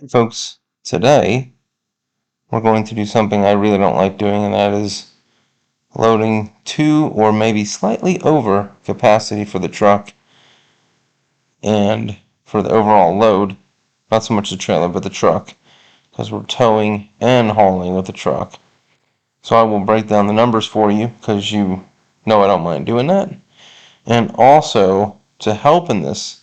Folks, today we're going to do something I really don't like doing, and that is loading to or maybe slightly over capacity for the truck and for the overall load. Not so much the trailer, but the truck, because we're towing and hauling with the truck. So I will break down the numbers for you, because you know I don't mind doing that. And also, to help in this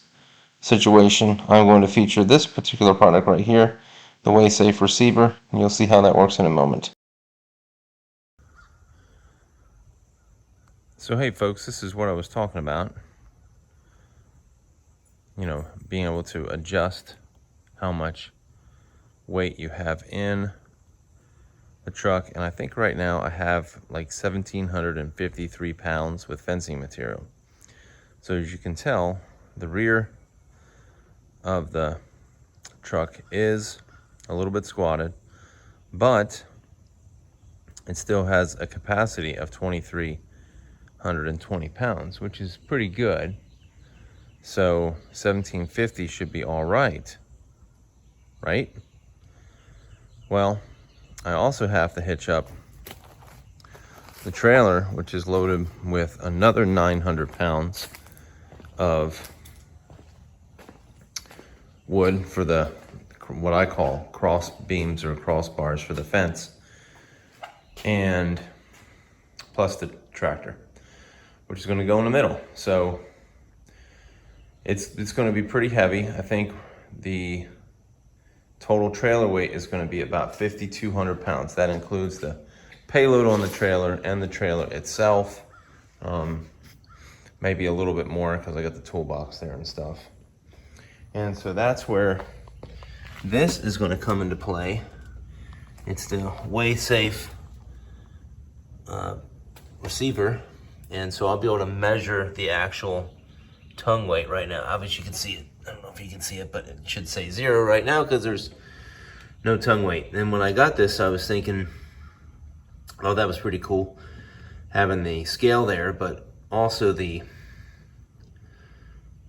situation, I'm going to feature this particular product right here, the WeighSafe receiver, and you'll see how that works in a moment. So hey folks, this is what I was talking about. Being able to adjust how much weight you have in the truck. And I think right now I have like 1,753 pounds with fencing material. So as you can tell, the rear of the truck is a little bit squatted, but it still has a capacity of 2,320 pounds, which is pretty good. So 1,750 should be all right, right? Well, I also have to hitch up the trailer, which is loaded with another 900 pounds of wood for the, what I call cross beams or crossbars for the fence, and plus the tractor, which is going to go in the middle. So it's going to be pretty heavy. I think the total trailer weight is going to be about 5,200 pounds. That includes the payload on the trailer and the trailer itself. Maybe a little bit more because I got the toolbox there and stuff. And so that's where this is going to come into play. It's the WeighSafe receiver. And so I'll be able to measure the actual tongue weight right now. Obviously you can see it. I don't know if you can see it, but it should say 0 right now because there's no tongue weight. And when I got this, I was thinking, oh, that was pretty cool having the scale there, but also the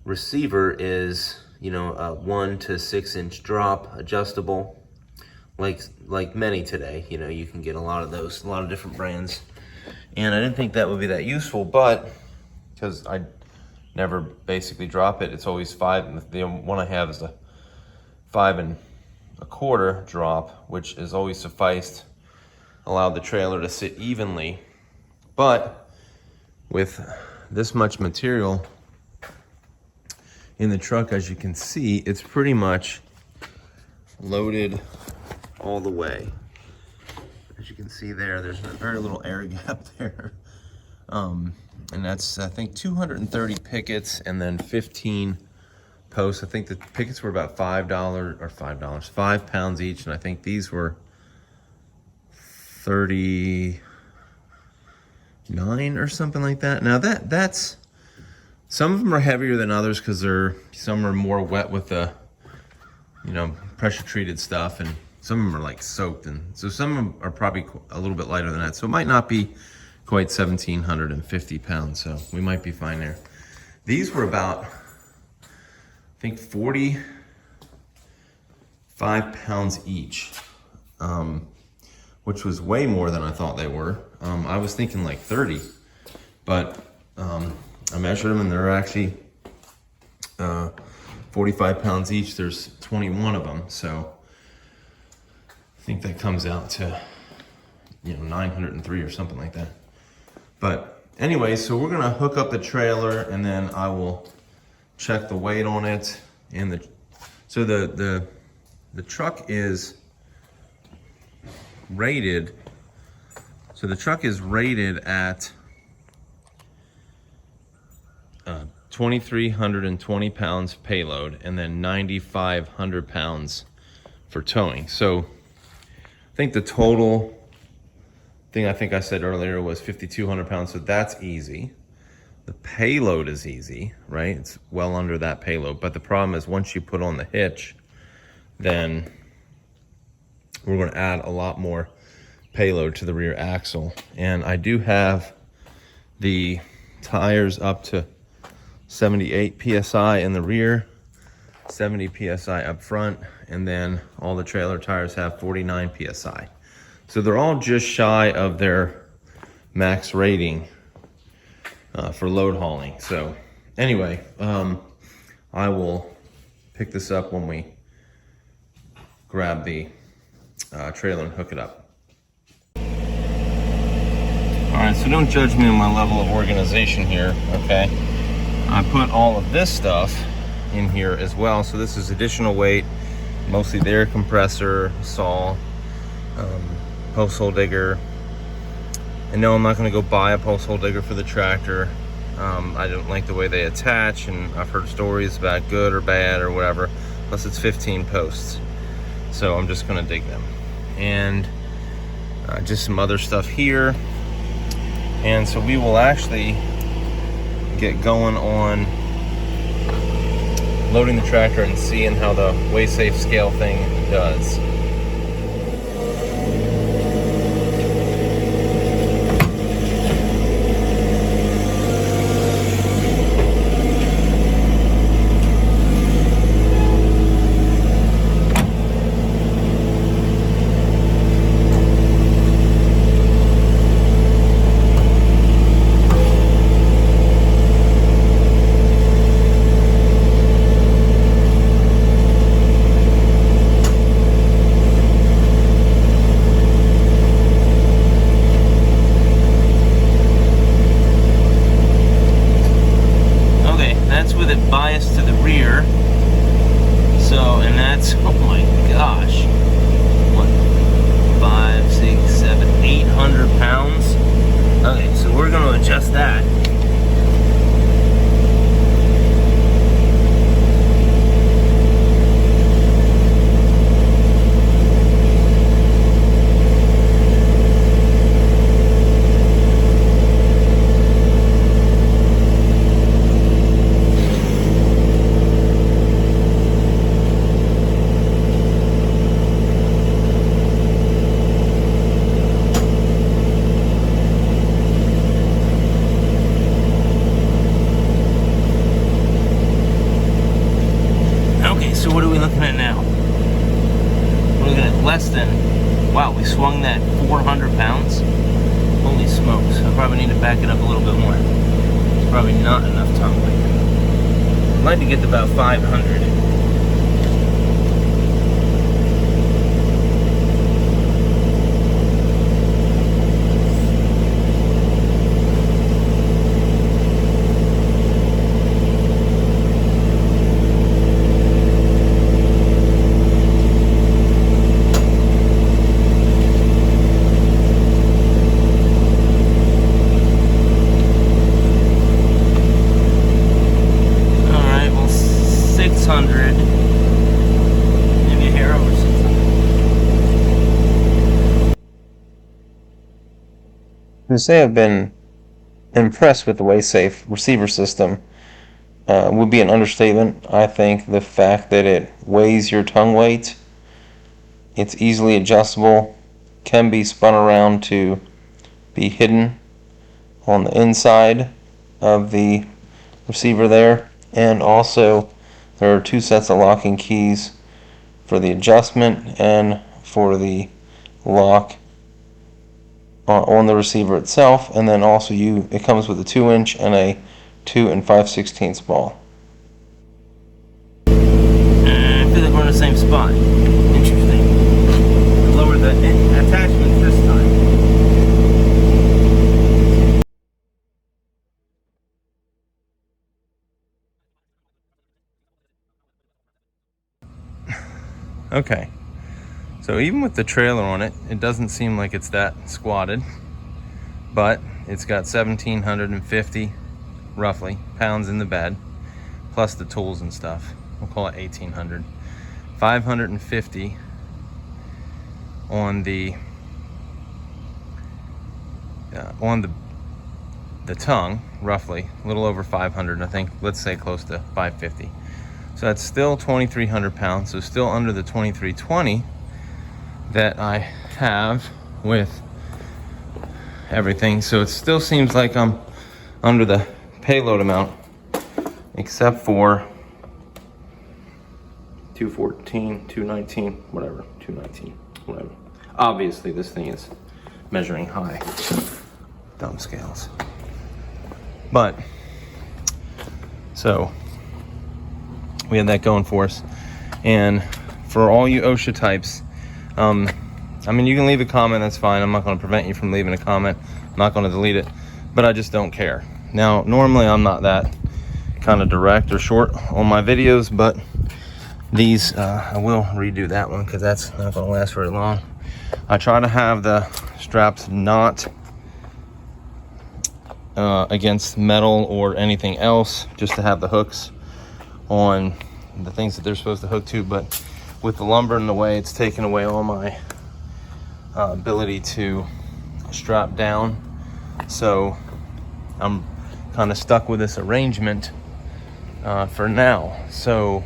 receiver is, a 1 to 6 inch drop, adjustable, like many today. You can get a lot of those, a lot of different brands. And I didn't think that would be that useful, but because I never basically drop it, it's always 5. The one I have is a 5 1/4 drop, which is always sufficed, allowed the trailer to sit evenly. But with this much material in the truck, as you can see, it's pretty much loaded all the way. As you can see there's a very little air gap there. And that's, I think, 230 pickets and then 15 posts. I think the pickets were about $5 or $5, 5 pounds each. And I think these were 39 or something like that. Now that's, some of them are heavier than others because some are more wet with the, pressure treated stuff, and some of them are like soaked. And so some of them are probably a little bit lighter than that. So it might not be quite 1,750 pounds, so we might be fine there. These were about, I think, 45 pounds each, which was way more than I thought they were. I was thinking like 30, but I measured them and they're actually 45 pounds each. There's 21 of them, so I think that comes out to 903 or something like that. But anyway, so we're gonna hook up the trailer and then I will check the weight on it. And so the truck is rated. So the truck is rated at 2,320 pounds payload and then 9,500 pounds for towing. So I think the total thing I said earlier was 5,200 pounds, so that's easy. The payload is easy, right? It's well under that payload, but the problem is once you put on the hitch, then we're going to add a lot more payload to the rear axle. And I do have the tires up to 78 PSI in the rear. 70 psi up front, and then all the trailer tires have 49 psi. So they're all just shy of their max rating for load hauling. So anyway, I will pick this up when we grab the trailer and hook it up. All right, so don't judge me on my level of organization here, okay? I put all of this stuff in here as well. So this is additional weight, mostly the air compressor, saw, post hole digger. And no, I'm not gonna go buy a post hole digger for the tractor. I don't like the way they attach, and I've heard stories about good or bad or whatever. Plus it's 15 posts. So I'm just gonna dig them. And just some other stuff here. And so we will actually get going on loading the tractor and seeing how the WeighSafe scale thing does. Bias to the rear, so, and that's, oh my gosh, what, 5, 6, 7, 800 pounds. Okay, so we're going to adjust that. So what are we looking at now? We're looking at less than, wow, we swung that 400 pounds. Holy smokes, I probably need to back it up a little bit more. It's probably not enough tongue weight. I'd like to get to about 500. Maybe a hair over 600. To say I've been impressed with the WeighSafe receiver system would be an understatement. I think the fact that it weighs your tongue weight, it's easily adjustable, can be spun around to be hidden on the inside of the receiver there, and also there are 2 sets of locking keys for the adjustment and for the lock on the receiver itself, and then also it comes with a 2-inch and a 2 5/16 ball. I feel like we're in the same spot. Interesting. Lower the attachments this time. Okay, so even with the trailer on it, it doesn't seem like it's that squatted, but it's got 1,750 roughly pounds in the bed, plus the tools and stuff. We'll call it 1,800. 550 on the tongue, roughly a little over 500. I think, let's say close to 550. So that's still 2,300 pounds, so still under the 2,320 that I have with everything. So it still seems like I'm under the payload amount, except for 214, 219, whatever, 219, whatever. Obviously, this thing is measuring high. Dumb scales. But, so, we had that going for us. And for all you OSHA types, I mean, you can leave a comment, that's fine. I'm not going to prevent you from leaving a comment. I'm not going to delete it, but I just don't care. Now, normally I'm not that kind of direct or short on my videos, but these, I will redo that one because that's not going to last very long. I try to have the straps not against metal or anything else, just to have the hooks on the things that they're supposed to hook to, but with the lumber in the way, it's taken away all my ability to strap down. So I'm kind of stuck with this arrangement for now. So,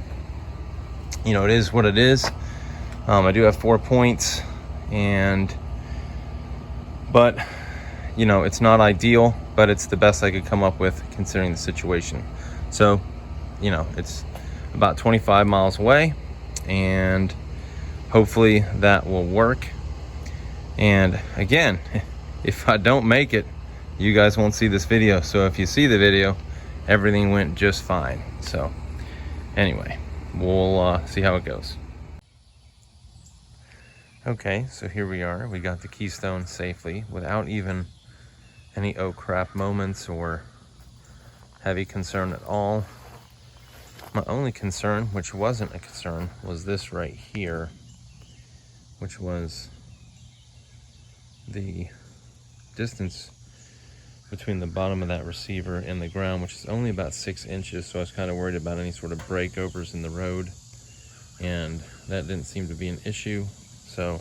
you know, it is what it is. I do have 4 points, but you know, it's not ideal, but it's the best I could come up with considering the situation. So, you know, it's about 25 miles away, and hopefully that will work. And again, if I don't make it, you guys won't see this video. So if you see the video, everything went just fine. So anyway, we'll see how it goes. Okay, so here we are. We got the Keystone safely without even any oh crap moments or heavy concern at all. My only concern, which wasn't a concern, was this right here, which was the distance between the bottom of that receiver and the ground, which is only about 6 inches. So I was kind of worried about any sort of breakovers in the road, and that didn't seem to be an issue. So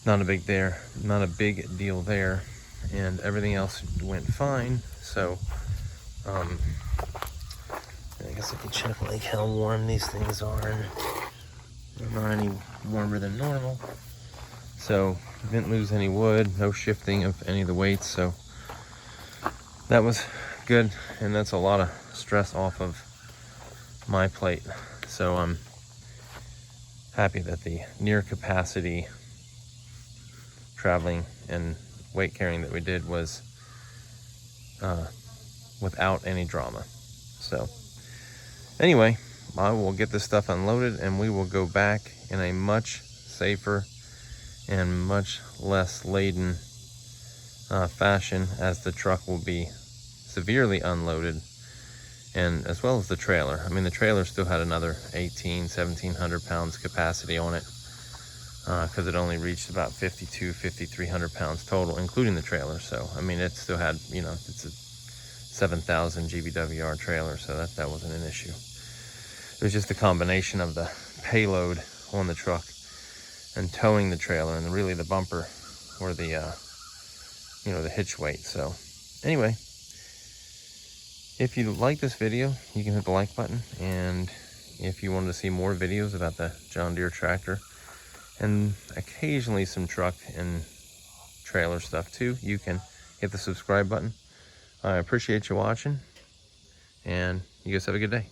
not a big deal there, and everything else went fine. So I guess I could check like how warm these things are, and they're not any warmer than normal. So didn't lose any wood, no shifting of any of the weights, so that was good, and that's a lot of stress off of my plate. So I'm happy that the near capacity traveling and weight carrying that we did was without any drama. So anyway, I will get this stuff unloaded, and we will go back in a much safer and much less laden fashion, as the truck will be severely unloaded, and as well as the trailer. I mean, the trailer still had another 1,700 pounds capacity on it, because it only reached about 5,300 pounds total, including the trailer. So I mean, it still had, you know, it's a 7,000 GVWR trailer, so that wasn't an issue. It was just a combination of the payload on the truck and towing the trailer, and really the bumper or the you know, the hitch weight. So anyway, if you like this video, you can hit the like button, and if you wanted to see more videos about the John Deere tractor and occasionally some truck and trailer stuff too, you can hit the subscribe button. I appreciate you watching, and you guys have a good day.